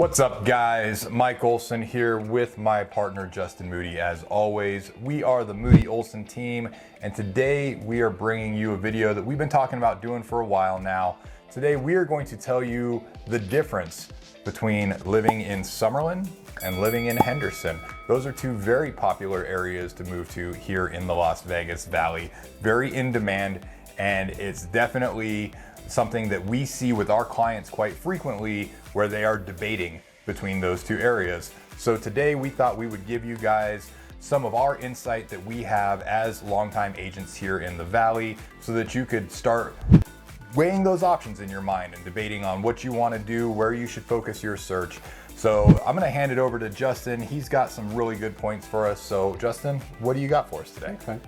What's up, guys? Mike Olson here with my partner Justin Moody. As always, we are the Moody Olson team, and today we are bringing you a video that we've been talking about doing for a while now. Today we are going to tell you the difference between living in Summerlin and living in Henderson. Those are two very popular areas to move to here in the Las Vegas Valley. Very in demand, and it's definitely something that we see with our clients quite frequently, where they are debating between those two areas. So today we thought we would give you guys some of our insight that we have as longtime agents here in the Valley, so that you could start weighing those options in your mind and debating on what you want to do, where you should focus your search. So I'm going to hand it over to Justin. He's got some really good points for us. So Justin, what do you got for us today? Okay.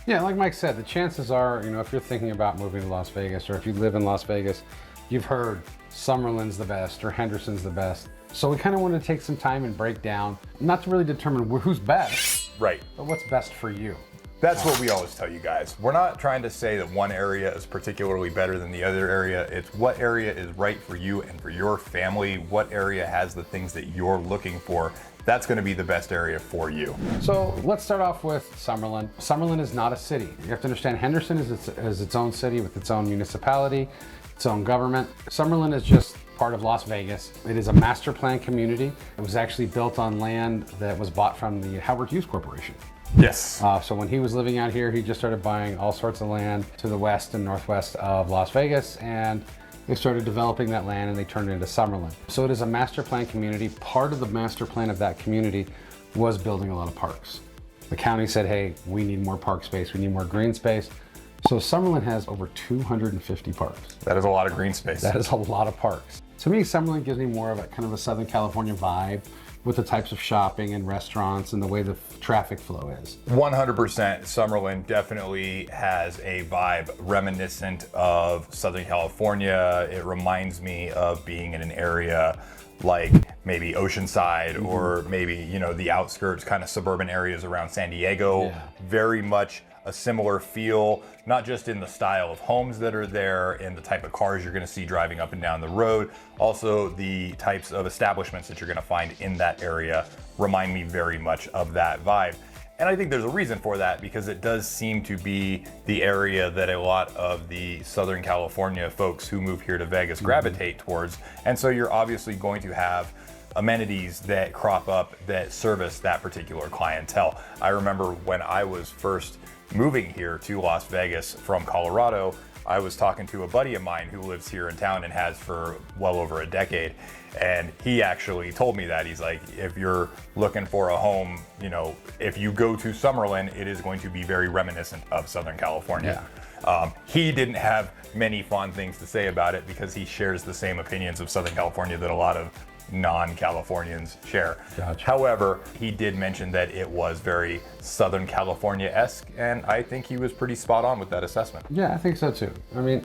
Yeah, like Mike said, the chances are, if you're thinking about moving to Las Vegas, or if you live in Las Vegas, you've heard Summerlin's the best or Henderson's the best. So we kind of want to take some time and break down, not to really determine who's best, right, but what's best for you. That's what we always tell you guys. We're not trying to say that one area is particularly better than the other area. It's what area is right for you and for your family. What area has the things that you're looking for. That's going to be the best area for you. So let's start off with Summerlin. Summerlin is not a city. You have to understand, Henderson is its own city with its own municipality, its own government. Summerlin is just part of Las Vegas. It is a master plan community. It was actually built on land that was bought from the Howard Hughes Corporation. Yes. So when he was living out here, he just started buying all sorts of land to the west and northwest of Las Vegas, and they started developing that land and they turned it into Summerlin. So it is a master plan community. Part of the master plan of that community was building a lot of parks. The county said, hey, we need more park space, we need more green space. So Summerlin has over 250 parks. That is a lot of green space. That is a lot of parks. To me, Summerlin gives me more of a kind of a Southern California vibe, with the types of shopping and restaurants and the way the traffic flow is. 100%. Summerlin definitely has a vibe reminiscent of Southern California. It reminds me of being in an area like maybe Oceanside, or maybe, the outskirts, kind of suburban areas around San Diego. Yeah. Very much a similar feel, not just in the style of homes that are there and the type of cars you're going to see driving up and down the road, also the types of establishments that you're going to find in that area remind me very much of that vibe. And I think there's a reason for that, because it does seem to be the area that a lot of the Southern California folks who move here to Vegas gravitate towards. And so you're obviously going to have amenities that crop up that service that particular clientele. I remember when I was first moving here to Las Vegas from Colorado, I was talking to a buddy of mine who lives here in town and has for well over a decade. And he actually told me that. He's like, if you're looking for a home, if you go to Summerlin, it is going to be very reminiscent of Southern California. Yeah. He didn't have many fond things to say about it, because he shares the same opinions of Southern California that a lot of non-Californians share. Gotcha. However, he did mention that it was very Southern California-esque, and I think he was pretty spot on with that assessment. Yeah, I think so too. I mean,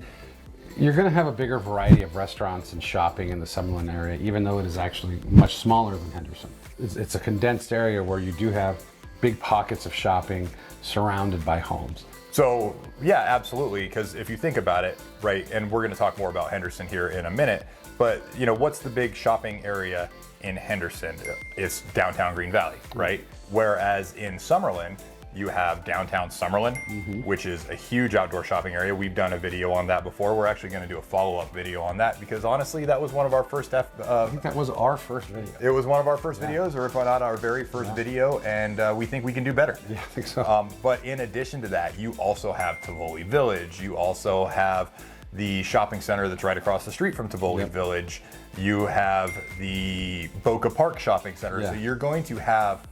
you're going to have a bigger variety of restaurants and shopping in the Summerlin area, even though it is actually much smaller than Henderson. It's a condensed area where you do have big pockets of shopping surrounded by homes. So yeah, absolutely, because if you think about it, right, and we're going to talk more about Henderson here in a minute, but what's the big shopping area in Henderson? It's downtown Green Valley, right? Whereas in Summerlin, you have downtown Summerlin, which is a huge outdoor shopping area. We've done a video on that before. We're actually going to do a follow-up video on that, because honestly, that was one of our first I think that was our first video. It was one of our first videos, or if not our very first video, and we think we can do better. Yeah, I think so. But in addition to that, you also have Tivoli Village. You also have the shopping center that's right across the street from Tivoli Village. You have the Boca Park shopping center. So you're going to have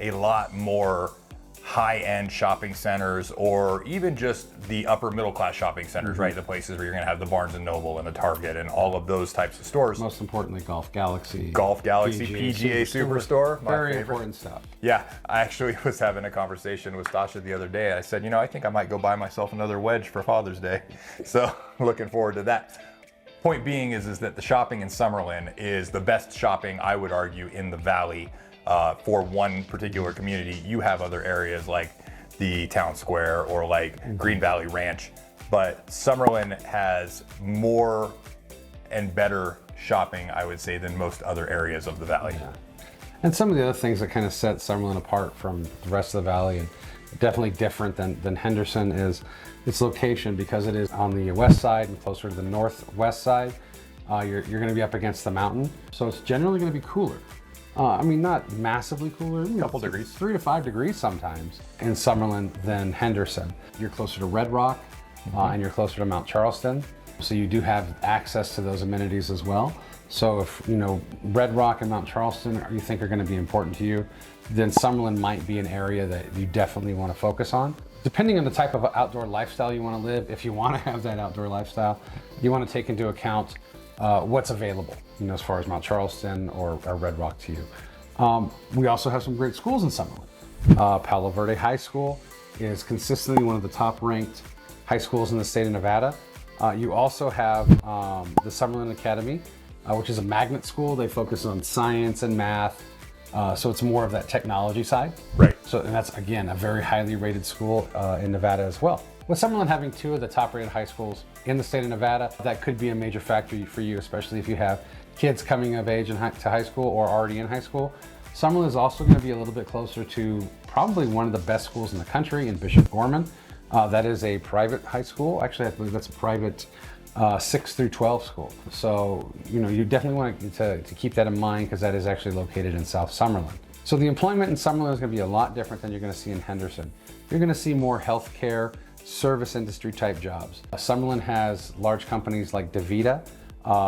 a lot more high-end shopping centers, or even just the upper middle class shopping centers, right? The places where you're going to have the Barnes & Noble and the Target and all of those types of stores. Most importantly, Golf Galaxy, PGA Superstore, my very favorite. important stuff. Yeah, I actually was having a conversation with Stasha the other day. I said, I think I might go buy myself another wedge for Father's Day. So looking forward to that. Point being is that the shopping in Summerlin is the best shopping, I would argue, in the Valley. For one particular community. You have other areas like the town square or like Green Valley Ranch, but Summerlin has more and better shopping, I would say, than most other areas of the valley. Yeah. And some of the other things that kind of set Summerlin apart from the rest of the valley, and definitely different than Henderson, is its location. Because it is on the west side and closer to the northwest side, you're going to be up against the mountain. So it's generally going to be cooler. I mean, not massively cooler, A couple degrees. 3 to 5 degrees sometimes in Summerlin than Henderson. You're closer to Red Rock, and you're closer to Mount Charleston. So you do have access to those amenities as well. So if, you know, Red Rock and Mount Charleston you think are going to be important to you, then Summerlin might be an area that you definitely want to focus on. Depending on the type of outdoor lifestyle you want to live, if you want to have that outdoor lifestyle, you want to take into account what's available, you know, as far as Mount Charleston or Red Rock to you. We also have some great schools in Summerlin. Palo Verde High School is consistently one of the top ranked high schools in the state of Nevada. You also have the Summerlin Academy, which is a magnet school. They focus on science and math, so it's more of that technology side. Right. So, and that's, again, a very highly rated school in Nevada as well. With Summerlin having 2 of the top rated high schools in the state of Nevada, that could be a major factor for you, especially if you have kids coming of age to high school or already in high school. Summerlin is also going to be a little bit closer to probably one of the best schools in the country in Bishop Gorman. That is a private high school. Actually, I believe that's a private 6 through 12 school. So, you know, you definitely want to keep that in mind, because that is actually located in South Summerlin. So the employment in Summerlin is going to be a lot different than you're going to see in Henderson. You're going to see more healthcare, service industry type jobs. Summerlin has large companies like DaVita.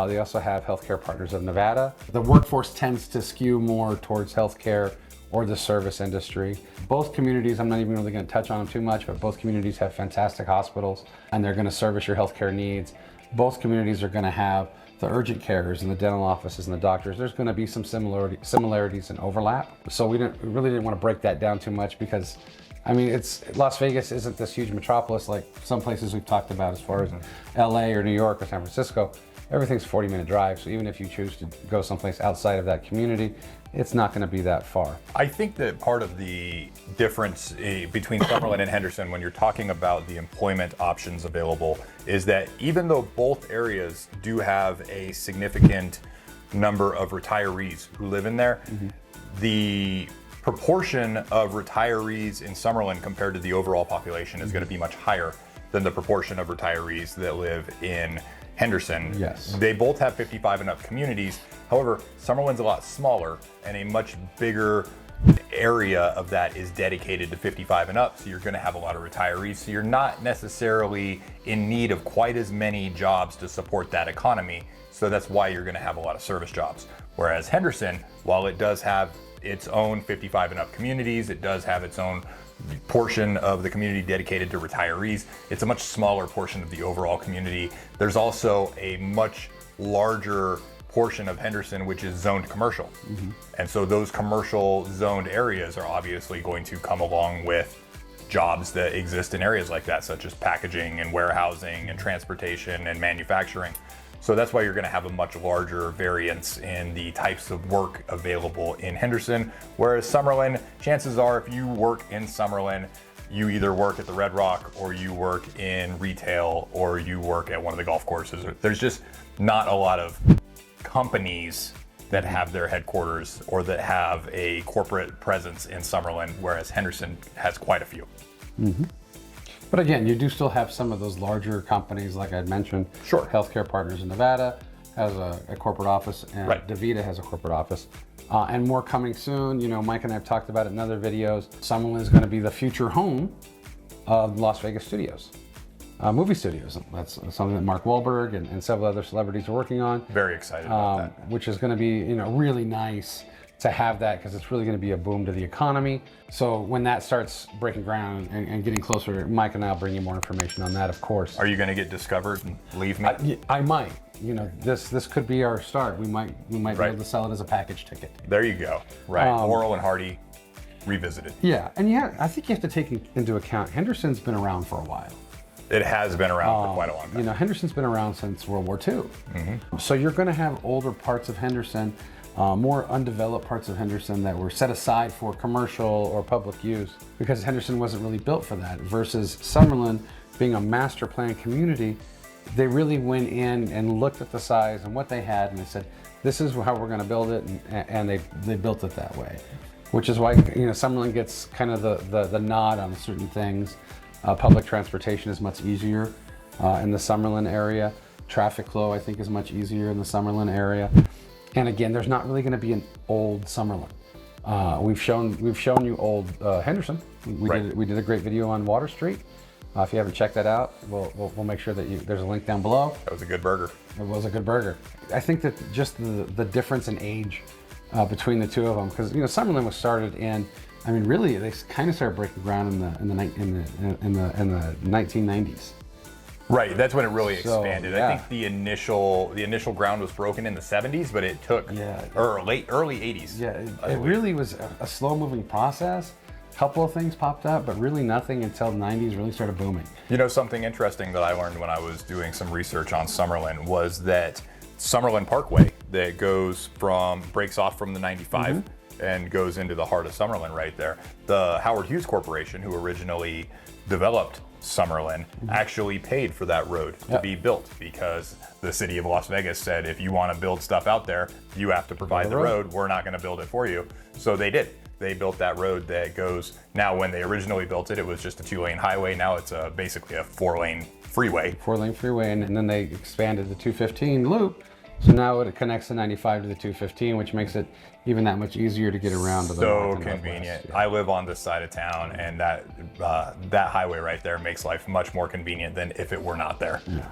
They also have Healthcare Partners of Nevada. The workforce tends to skew more towards healthcare or the service industry. Both communities, I'm not even really going to touch on them too much, but both communities have fantastic hospitals, and they're going to service your healthcare needs. Both communities are going to have the urgent cares and the dental offices and the doctors. There's going to be some similarities and overlap. So we really didn't want to break that down too much, because I mean, Las Vegas isn't this huge metropolis like some places we've talked about, as far as LA or New York or San Francisco. Everything's a 40-minute drive, so even if you choose to go someplace outside of that community, it's not going to be that far. I think that part of the difference between Summerlin and Henderson, when you're talking about the employment options available, is that even though both areas do have a significant number of retirees who live in there, the proportion of retirees in Summerlin compared to the overall population is going to be much higher than the proportion of retirees that live in Henderson. Yes. They both have 55 and up communities. However, Summerlin's a lot smaller, and a much bigger area of that is dedicated to 55 and up. So you're going to have a lot of retirees. So you're not necessarily in need of quite as many jobs to support that economy. So that's why you're going to have a lot of service jobs. Whereas Henderson, while it does have its own 55 and up communities, it does have its own portion of the community dedicated to retirees. It's a much smaller portion of the overall community. There's also a much larger portion of Henderson which is zoned commercial. And so those commercial zoned areas are obviously going to come along with jobs that exist in areas like that, such as packaging and warehousing and transportation and manufacturing. So that's why you're going to have a much larger variance in the types of work available in Henderson. Whereas Summerlin, chances are if you work in Summerlin, you either work at the Red Rock, or you work in retail, or you work at one of the golf courses. There's just not a lot of companies that have their headquarters or that have a corporate presence in Summerlin, whereas Henderson has quite a few. But again, you do still have some of those larger companies, like I'd mentioned. Sure. Healthcare Partners in Nevada has a corporate office, and Right. DaVita has a corporate office. And more coming soon. You know, Mike and I have talked about it in other videos. Summerlin is going to be the future home of Las Vegas studios, movie studios. That's something that Mark Wahlberg and several other celebrities are working on. Very excited about that. Which is going to be, you know, really nice to have that, because it's really going to be a boom to the economy. So when that starts breaking ground and getting closer, Mike and I will bring you more information on that, of course. Are you going to get discovered and leave me? I might. You know, this could be our start. We might be Right. able to sell it as a package ticket. There you go. Right. Laurel and Hardy revisited. Yeah, and yeah, I think you have to take into account Henderson's been around for a while. It has been around for quite a long time. You know, Henderson's been around since World War II. So you're going to have older parts of Henderson, more undeveloped parts of Henderson that were set aside for commercial or public use, because Henderson wasn't really built for that, versus Summerlin being a master plan community. they really went in and looked at the size and what they had, and they said, this is how we're going to build it, and they built it that way, which is why, you know, Summerlin gets kind of the nod on certain things. Public transportation is much easier in the Summerlin area. Traffic flow, I think, is much easier in the Summerlin area. And again, there's not really going to be an old Summerlin. We've shown you old Henderson. We did a great video on Water Street. If you haven't checked that out, we'll make sure that there's a link down below. That was a good burger. It was a good burger. I think that just the difference in age between the two of them, because, you know, Summerlin was started in, I mean, really, they kind of started breaking ground in the 1990s. Right, that's when it really expanded. Yeah. I think the initial ground was broken in the 70s, but it took early 80s. Yeah, it really was a slow-moving process. A couple of things popped up, but really nothing until the 90s really started booming. You know, something interesting that I learned when I was doing some research on Summerlin was that Summerlin Parkway that breaks off from the 95 and goes into the heart of Summerlin right there. The Howard Hughes Corporation, who originally developed Summerlin, actually paid for that road to be built, because the city of Las Vegas said, if you want to build stuff out there, you have to provide the road. We're not going to build it for you. So they did. They built that road that goes, now when they originally built it was just a 2-lane highway. Now it's basically a 4-lane freeway. 4-lane freeway, and then they expanded the 215 loop. So now it connects the 95 to the 215, which makes it even that much easier to get around to the north and convenient. northwest. I live on this side of town, and that highway right there makes life much more convenient than if it were not there. Yeah.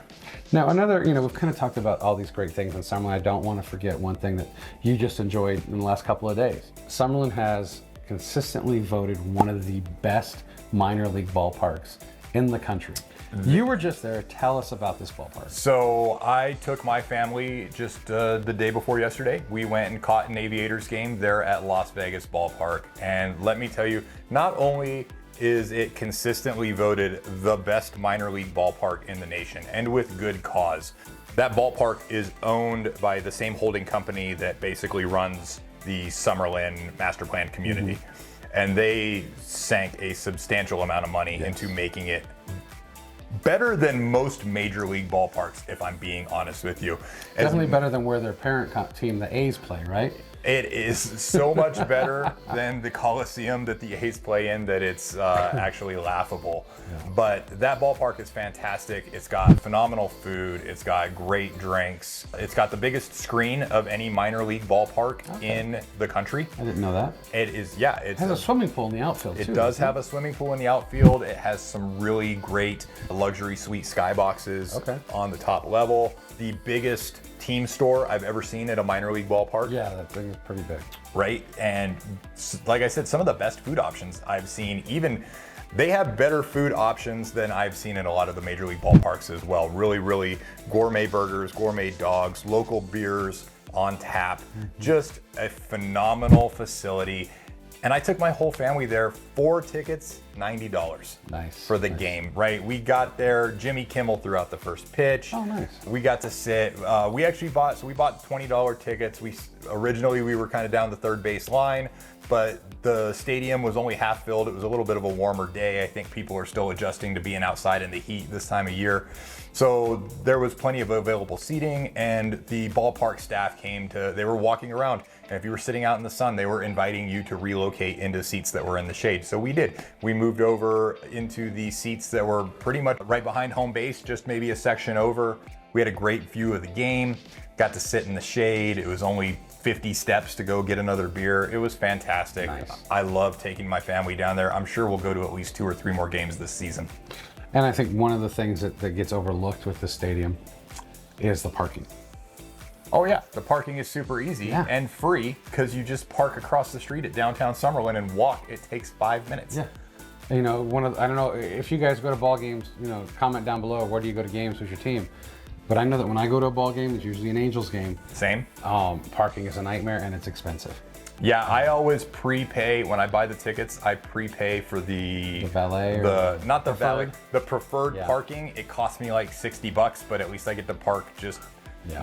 Now another, you know, we've kind of talked about all these great things in Summerlin. I don't want to forget one thing that you just enjoyed in the last couple of days. Summerlin has consistently voted one of the best minor league ballparks in the country. You were just there. Tell us about this ballpark. So I took my family just the day before yesterday. We went and caught an Aviators game there at Las Vegas Ballpark. And let me tell you, not only is it consistently voted the best minor league ballpark in the nation, and with good cause. That ballpark is owned by the same holding company that basically runs the Summerlin master plan community. And they sank a substantial amount of money into making it better than most major league ballparks, if I'm being honest with you. Definitely better than where their parent team, the A's, play, right? It is so much better than the Coliseum that the A's play in that it's actually laughable. Yeah. But that ballpark is fantastic. It's got phenomenal food. It's got great drinks. It's got the biggest screen of any minor league ballpark in the country. I didn't know that. It is, yeah. It has a swimming pool in the outfield, too. It does have a swimming pool in the outfield. It has some really great luxury suite skyboxes on the top level. The biggest team store I've ever seen at a minor league ballpark. Yeah, that thing is pretty big. Right, and like I said, some of the best food options I've seen. Even they have better food options than I've seen in a lot of the major league ballparks as well. Really, really gourmet burgers, gourmet dogs, local beers on tap. Just a phenomenal facility. And I took my whole family there. 4 tickets, $90. Nice. For the game, right? We got there, Jimmy Kimmel threw out the first pitch. Oh, nice. We got to sit. We bought $20 tickets. Originally we were kind of down the third base line, but the stadium was only half filled. It was a little bit of a warmer day. I think people are still adjusting to being outside in the heat this time of year. So there was plenty of available seating, and the ballpark staff they were walking around. And if you were sitting out in the sun, they were inviting you to relocate into seats that were in the shade. So we did. We moved over into the seats that were pretty much right behind home base, just maybe a section over. We had a great view of the game, got to sit in the shade. It was only 50 steps to go get another beer. It was fantastic. Nice. I love taking my family down there. I'm sure we'll go to at least 2 or 3 more games this season. And I think one of the things that gets overlooked with the stadium is the parking. Oh yeah, the parking is super easy and free, because you just park across the street at downtown Summerlin and walk. It takes 5 minutes. Yeah. You know, I don't know if you guys go to ball games, you know, comment down below, where do you go to games with your team? But I know that when I go to a ball game, it's usually an Angels game. Same. Parking is a nightmare, and it's expensive. Yeah, I always prepay when I buy the tickets. I prepay for the valet, not the valet, the preferred Yeah. parking. It costs me like $60, but at least I get to park just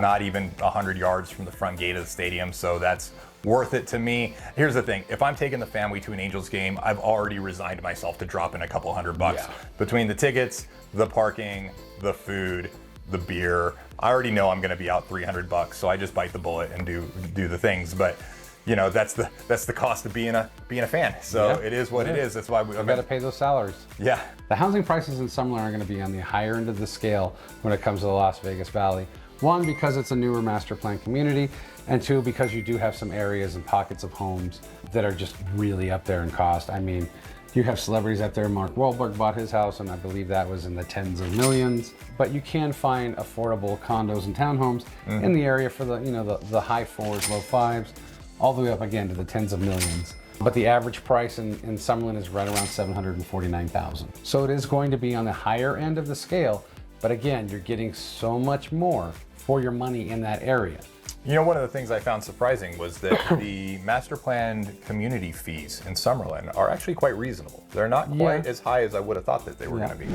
not even 100 yards from the front gate of the stadium. So that's worth it to me. Here's the thing: if I'm taking the family to an Angels game, I've already resigned myself to dropping a couple $100 between the tickets, the parking, the food. the beer. I already know I'm going to be out $300, so I just bite the bullet and do the things. But you know, that's the cost of being a fan. So it is what it is. That's why we've got to pay those salaries. Yeah. The housing prices in Summerlin are going to be on the higher end of the scale when it comes to the Las Vegas Valley. One, because it's a newer master plan community, and two, because you do have some areas and pockets of homes that are just really up there in cost. I mean, you have celebrities up there. Mark Wahlberg bought his house, and I believe that was in the tens of millions. But you can find affordable condos and townhomes in the area for the high fours, low fives, all the way up again to the tens of millions. But the average price in Summerlin is right around $749,000. So it is going to be on the higher end of the scale. But again, you're getting so much more for your money in that area. You know, one of the things I found surprising was that the master planned community fees in Summerlin are actually quite reasonable. They're not quite as high as I would have thought that they were going to be.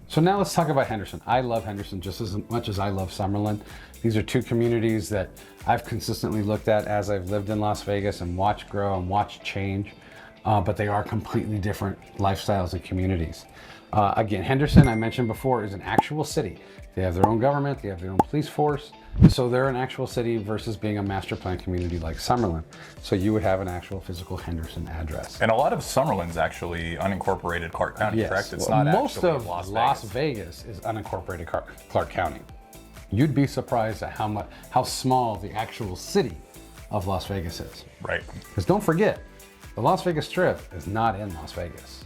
So now let's talk about Henderson. I love Henderson just as much as I love Summerlin. These are two communities that I've consistently looked at as I've lived in Las Vegas and watched grow and watched change, but they are completely different lifestyles and communities. Again, Henderson, I mentioned before, is an actual city. They have their own government, they have their own police force. So they're an actual city versus being a master plan community like Summerlin. So you would have an actual physical Henderson address. And a lot of Summerlin's actually unincorporated Clark County, correct? It's well, not most actually of Las Vegas is unincorporated Clark County. You'd be surprised at how small the actual city of Las Vegas is. Right. Because don't forget, the Las Vegas Strip is not in Las Vegas.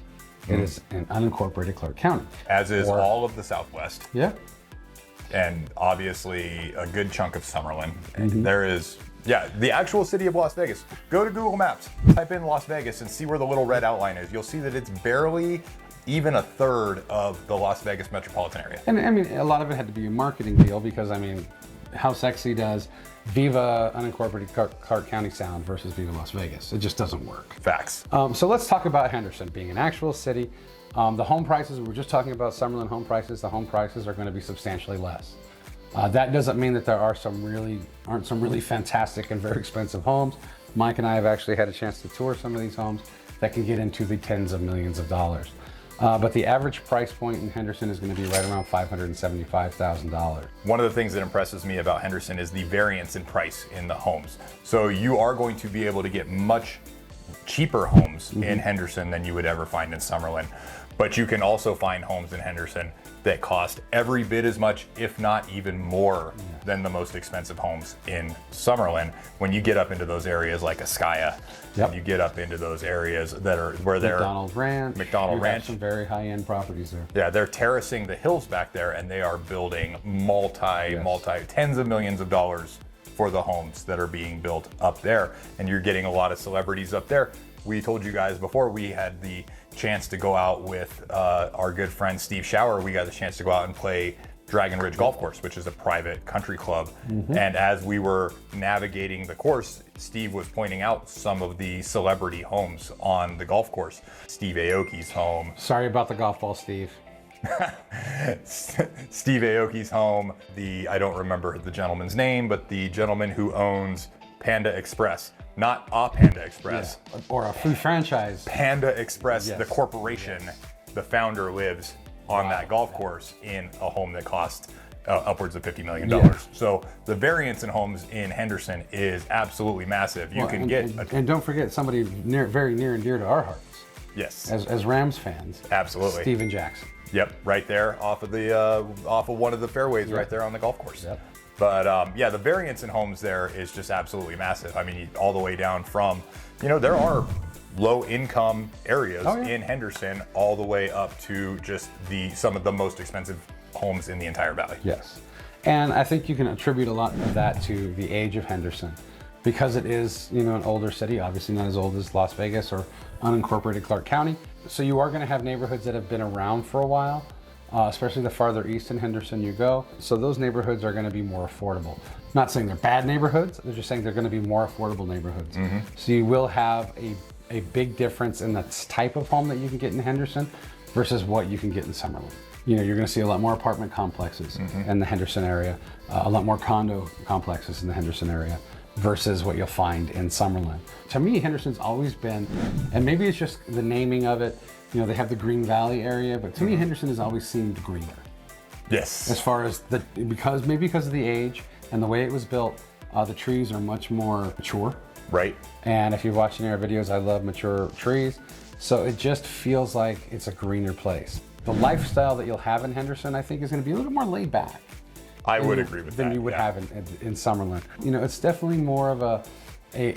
It is in unincorporated Clark County. As is all of the Southwest. Yeah. And obviously a good chunk of Summerlin. There is, the actual city of Las Vegas. Go to Google Maps, type in Las Vegas and see where the little red outline is. You'll see that it's barely even a third of the Las Vegas metropolitan area. And I mean, a lot of it had to be a marketing deal because, I mean, how sexy does Viva unincorporated Clark County sound versus Viva Las Vegas? It just doesn't work. Facts. So let's talk about Henderson being an actual city. The home prices, we were just talking about Summerlin home prices. The home prices are going to be substantially less. That doesn't mean that there aren't some really fantastic and very expensive homes. Mike and I have actually had a chance to tour some of these homes that can get into the tens of millions of dollars. But the average price point in Henderson is going to be right around $575,000. One of the things that impresses me about Henderson is the variance in price in the homes. So you are going to be able to get much cheaper homes in Henderson than you would ever find in Summerlin. But you can also find homes in Henderson that cost every bit as much, if not even more, than the most expensive homes in Summerlin. When you get up into those areas like Ascaya, you get up into those areas that are where they're McDonald Ranch, some very high-end properties there. Yeah, they're terracing the hills back there, and they are building multi tens of millions of dollars for the homes that are being built up there. And you're getting a lot of celebrities up there. We told you guys before, we had the chance to go out with our good friend Steve Shower. We got the chance to go out and play Dragon Ridge Golf Course, which is a private country club. And as we were navigating the course, Steve was pointing out some of the celebrity homes on the golf course. Steve Aoki's home. Sorry about the golf ball, Steve. Steve Aoki's home. I don't remember the gentleman's name, but the gentleman who owns Panda Express. Not a Panda Express. Or a food franchise. Panda Express, the corporation, the founder lives on that golf course in a home that costs upwards of $50 million. So the variance in homes in Henderson is absolutely massive. You can get... And don't forget somebody very near and dear to our hearts. Yes. As Rams fans. Absolutely. Steven Jackson. Yep, right there off of one of the fairways right there on the golf course. Yep. But the variance in homes there is just absolutely massive. I mean, all the way down from, there are low income areas in Henderson all the way up to just some of the most expensive homes in the entire valley. Yes. And I think you can attribute a lot of that to the age of Henderson because it is, an older city, obviously not as old as Las Vegas or unincorporated Clark County. So you are going to have neighborhoods that have been around for a while. Especially the farther east in Henderson you go. So those neighborhoods are going to be more affordable. Not saying they're bad neighborhoods, they're just saying they're going to be more affordable neighborhoods. So you will have a big difference in the type of home that you can get in Henderson versus what you can get in Summerlin. You're going to see a lot more apartment complexes in the Henderson area, a lot more condo complexes in the Henderson area versus what you'll find in Summerlin. To me, Henderson's always been, and maybe it's just the naming of it, they have the Green Valley area, but to me, Henderson has always seemed greener. Yes. As far as maybe because of the age and the way it was built, the trees are much more mature. Right. And if you're watching our videos, I love mature trees. So it just feels like it's a greener place. The lifestyle that you'll have in Henderson, I think, is going to be a little more laid back. I would agree with that. Than you would have in Summerlin. You know, it's definitely more of a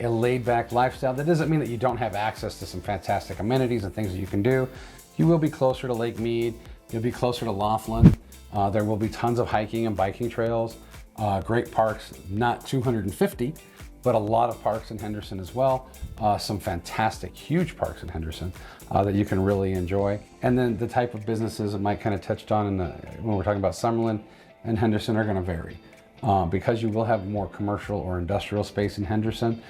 laid back lifestyle. That doesn't mean that you don't have access to some fantastic amenities and things that you can do. You will be closer to Lake Mead. You'll be closer to Laughlin. There will be tons of hiking and biking trails. Great parks, not 250, but a lot of parks in Henderson as well. Some fantastic, huge parks in Henderson that you can really enjoy. And then the type of businesses that Mike kind of touched on when we're talking about Summerlin and Henderson are going to vary. Because you will have more commercial or industrial space in Henderson,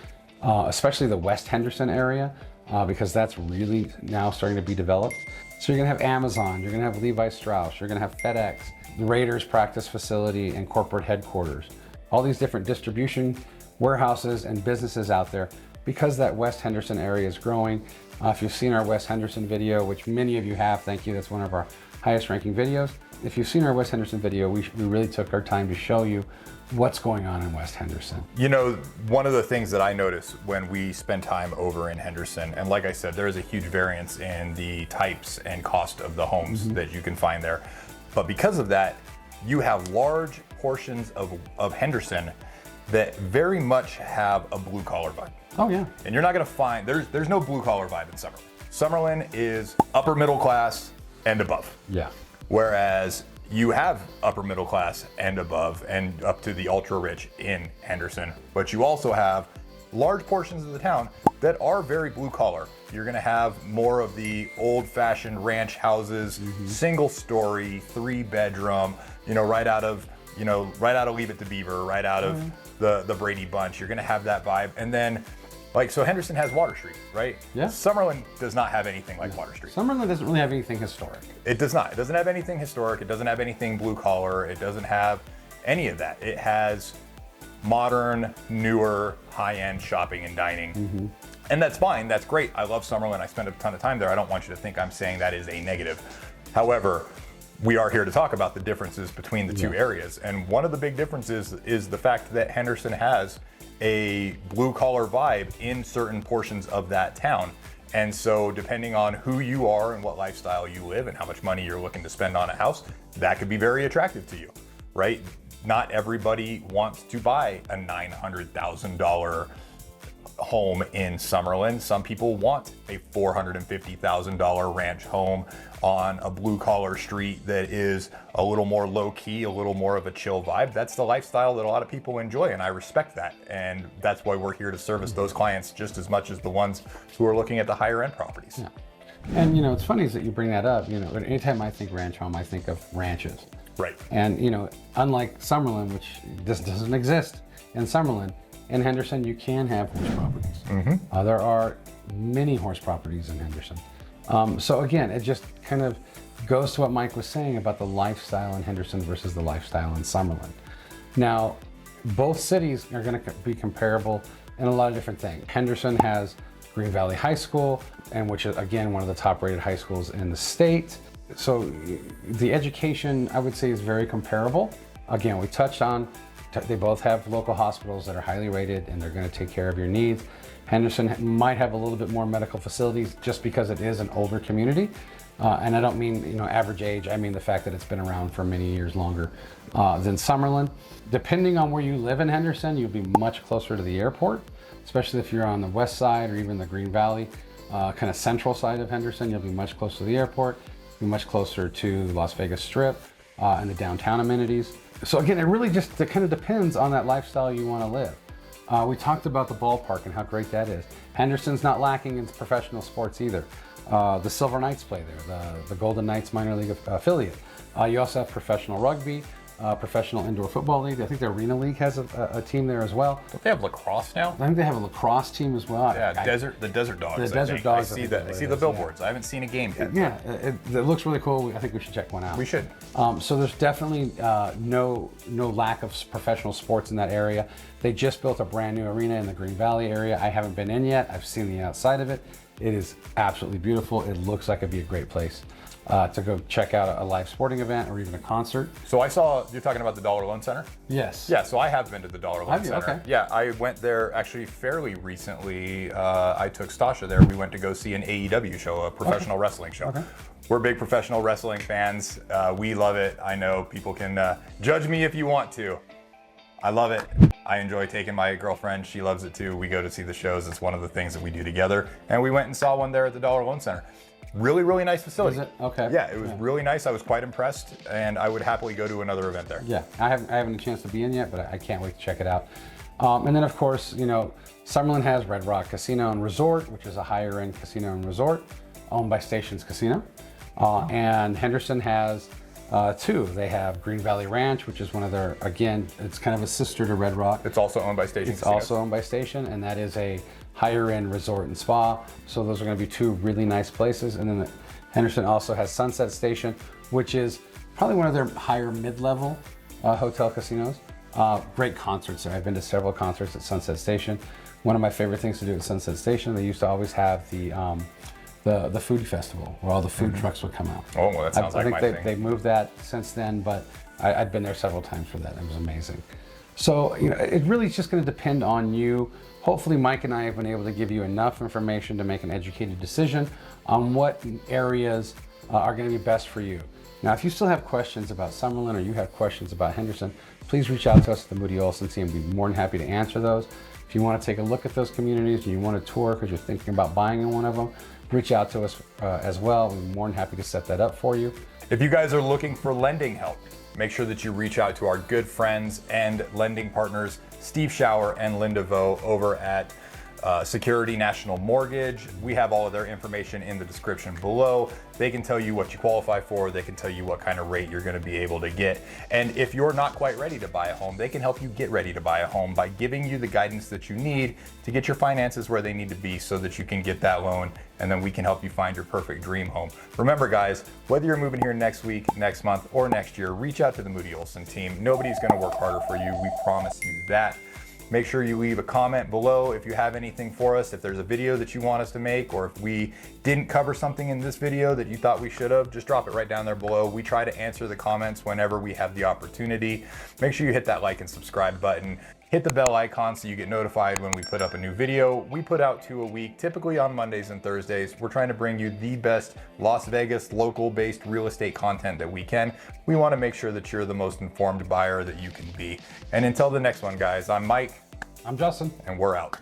especially the West Henderson area, because that's really now starting to be developed. So you're going to have Amazon, you're going to have Levi Strauss, you're going to have FedEx, the Raiders practice facility and corporate headquarters, all these different distribution warehouses and businesses out there because that West Henderson area is growing. If you've seen our West Henderson video, which many of you have, thank you, that's one of our highest ranking videos. If you've seen our West Henderson video, we really took our time to show you what's going on in West Henderson. You know, one of the things that I notice when we spend time over in Henderson, and like I said, there is a huge variance in the types and cost of the homes that you can find there. But because of that, you have large portions of Henderson that very much have a blue collar vibe. Oh yeah. And you're not gonna find, there's no blue collar vibe in Summerlin. Summerlin is upper middle class and above. Yeah. Whereas you have upper middle class and above and up to the ultra rich in Henderson, but you also have large portions of the town that are very blue collar. You're gonna have more of the old fashioned ranch houses, single story, 3-bedroom, right out of Leave It to Beaver, right out of the Brady Bunch. You're gonna have that vibe. And then so Henderson has Water Street, right? Yeah. Summerlin does not have anything like Water Street. Summerlin doesn't really have anything historic. It does not. It doesn't have anything historic. It doesn't have anything blue collar. It doesn't have any of that. It has modern, newer, high-end shopping and dining. And that's fine. That's great. I love Summerlin. I spend a ton of time there. I don't want you to think I'm saying that is a negative. However, we are here to talk about the differences between the two areas. And one of the big differences is the fact that Henderson has a blue collar vibe in certain portions of that town. And so depending on who you are and what lifestyle you live and how much money you're looking to spend on a house, that could be very attractive to you, right? Not everybody wants to buy a $900,000 home in Summerlin. Some people want a $450,000 ranch home on a blue collar street that is a little more low key, a little more of a chill vibe. That's the lifestyle that a lot of people enjoy, and I respect that. And that's why we're here to service those clients just as much as the ones who are looking at the higher end properties. Yeah. And it's funny is that you bring that up. Anytime I think ranch home, I think of ranches. Right. And unlike Summerlin, which this doesn't exist in Summerlin, in Henderson you can have horse properties. There are many horse properties in Henderson. So again, it just kind of goes to what Mike was saying about the lifestyle in Henderson versus the lifestyle in Summerlin. Now, both cities are going to be comparable in a lot of different things. Henderson has Green Valley High School, and which is again one of the top rated high schools in the state. So the education, I would say, is very comparable. Again, we touched on, they both have local hospitals that are highly rated and they're going to take care of your needs. Henderson might have a little bit more medical facilities just because it is an older community. And I don't mean, average age, I mean the fact that it's been around for many years longer than Summerlin. Depending on where you live in Henderson, you'll be much closer to the airport, especially if you're on the west side or even the Green Valley, kind of central side of Henderson. You'll be much closer to the airport, be much closer to the Las Vegas Strip and the downtown amenities. So again, it really just kind of depends on that lifestyle you want to live. We talked about the ballpark and how great that is. Henderson's not lacking in professional sports either. The Silver Knights play there, the Golden Knights minor league affiliate. You also have professional rugby, professional indoor football league. I think the Arena League has a team there as well. Don't they have lacrosse now? I think they have a lacrosse team as well. Yeah, the Desert Dogs. The Desert Dogs. I see that. I see the billboards. Yeah. I haven't seen a game yet. Yeah, it looks really cool. I think we should check one out. We should. So there's definitely no lack of professional sports in that area. They just built a brand new arena in the Green Valley area. I haven't been in yet. I've seen the outside of it. It is absolutely beautiful. It looks like it'd be a great place to go check out a live sporting event or even a concert. So I saw, you're talking about the Dollar Loan Center? Yes. Yeah, so I have been to the Dollar Loan Have you? Center. Okay. Yeah, I went there actually fairly recently. I took Stasha there. We went to go see an AEW show, a professional wrestling show. Okay. We're big professional wrestling fans. We love it. I know people can judge me if you want to. I love it. I enjoy taking my girlfriend. She loves it too. We go to see the shows. It's one of the things that we do together. And we went and saw one there at the Dollar Loan Center. Really, really nice facility. Is it? Okay. Yeah, it was really nice. I was quite impressed, and I would happily go to another event there. Yeah, I haven't had a chance to be in yet, but I can't wait to check it out. And then of course, you know, Summerlin has Red Rock Casino and Resort, which is a higher end casino and resort owned by Stations Casino. And Henderson has two. They have Green Valley Ranch, which is one of their, again, it's kind of a sister to Red Rock. It's also owned by Station. It's also owned by Station, and that is a higher end resort and spa. So those are going to be two really nice places. And then Henderson also has Sunset Station, which is probably one of their higher mid-level hotel casinos. Great concerts there. I've been to several concerts at Sunset Station. One of my favorite things to do at Sunset Station, they used to always have the food festival where all the food trucks would come out. Oh, well, that sounds like my thing. I think they moved that since then, but I'd been there several times for that. It was amazing. So, you know, it really is just going to depend on you. Hopefully, Mike and I have been able to give you enough information to make an educated decision on what areas are going to be best for you. Now, if you still have questions about Summerlin or you have questions about Henderson, please reach out to us at the Moody Olson team. We'd be more than happy to answer those. If you want to take a look at those communities and you want to tour because you're thinking about buying in one of them, reach out to us as well. We're more than happy to set that up for you. If you guys are looking for lending help, make sure that you reach out to our good friends and lending partners, Steve Schauer and Linda Vo over at Security National Mortgage. We have all of their information in the description below. They can tell you what you qualify for. They can tell you what kind of rate you're going to be able to get. And if you're not quite ready to buy a home, they can help you get ready to buy a home by giving you the guidance that you need to get your finances where they need to be so that you can get that loan, and then we can help you find your perfect dream home. Remember guys, whether you're moving here next week, next month, or next year, reach out to the Moody Olson team. Nobody's going to work harder for you. We promise you that. Make sure you leave a comment below if you have anything for us, if there's a video that you want us to make, or if we didn't cover something in this video that you thought we should have, just drop it right down there below. We try to answer the comments whenever we have the opportunity. Make sure you hit that like and subscribe button. Hit the bell icon so you get notified when we put up a new video. We put out 2 a week, typically on Mondays and Thursdays. We're trying to bring you the best Las Vegas local-based real estate content that we can. We want to make sure that you're the most informed buyer that you can be. And until the next one, guys, I'm Mike. I'm Justin. And we're out.